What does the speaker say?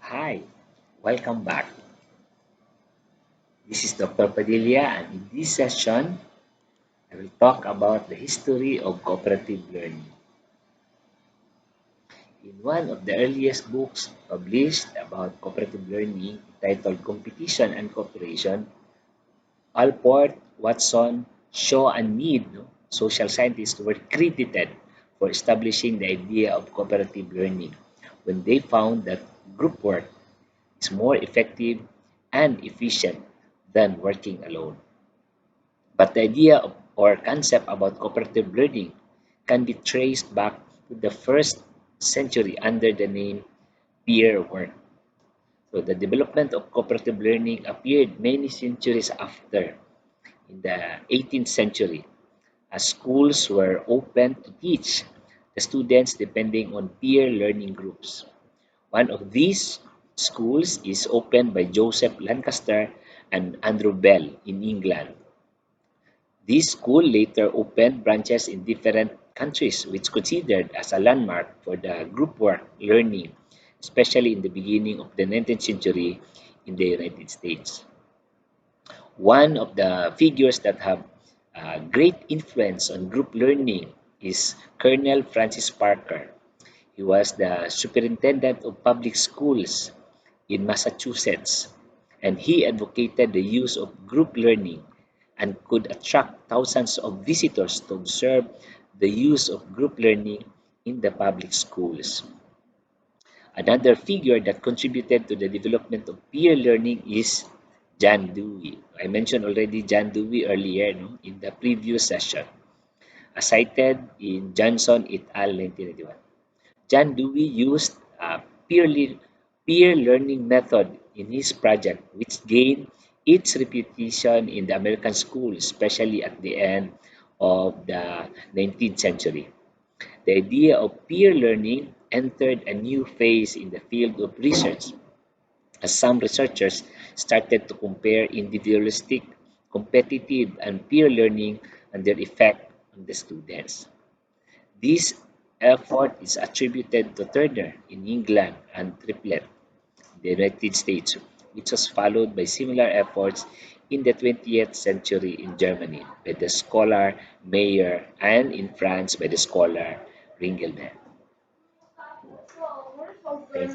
Hi, welcome back. This is Dr. Padilla, and in this session, I will talk about the history of cooperative learning. In one of the earliest books published about cooperative learning, titled Competition and Cooperation, Alport, Watson, Shaw, and Mead, social scientists, were credited for establishing the idea of cooperative learning when they found that group work is more effective and efficient than working alone. But the idea or concept about cooperative learning can be traced back to the first century under the name peer work. So the development of cooperative learning appeared many centuries after, in the 18th century, as schools were open to teach the students depending on peer learning groups. One of these schools is opened by Joseph Lancaster and Andrew Bell in England. This school later opened branches in different countries, which considered as a landmark for the group work learning, especially in the beginning of the 19th century in the United States. One of the figures that have great influence on group learning is Colonel Francis Parker. He was the superintendent of public schools in Massachusetts, and he advocated the use of group learning and could attract thousands of visitors to observe the use of group learning in the public schools. Another figure that contributed to the development of peer learning is John Dewey. I mentioned already John Dewey earlier, no, in the previous session, as cited in Johnson et al. 1991. John Dewey used a peer learning method in his project, which gained its reputation in the American schools, especially at the end of the 19th century. The idea of peer learning entered a new phase in the field of research as some researchers started to compare individualistic, competitive, and peer learning and their effect on the students. This effort is attributed to Turner in England and Triplett in the United States, which was followed by similar efforts in the 20th century in Germany by the scholar Mayer and in France by the scholar Ringelmann. Okay.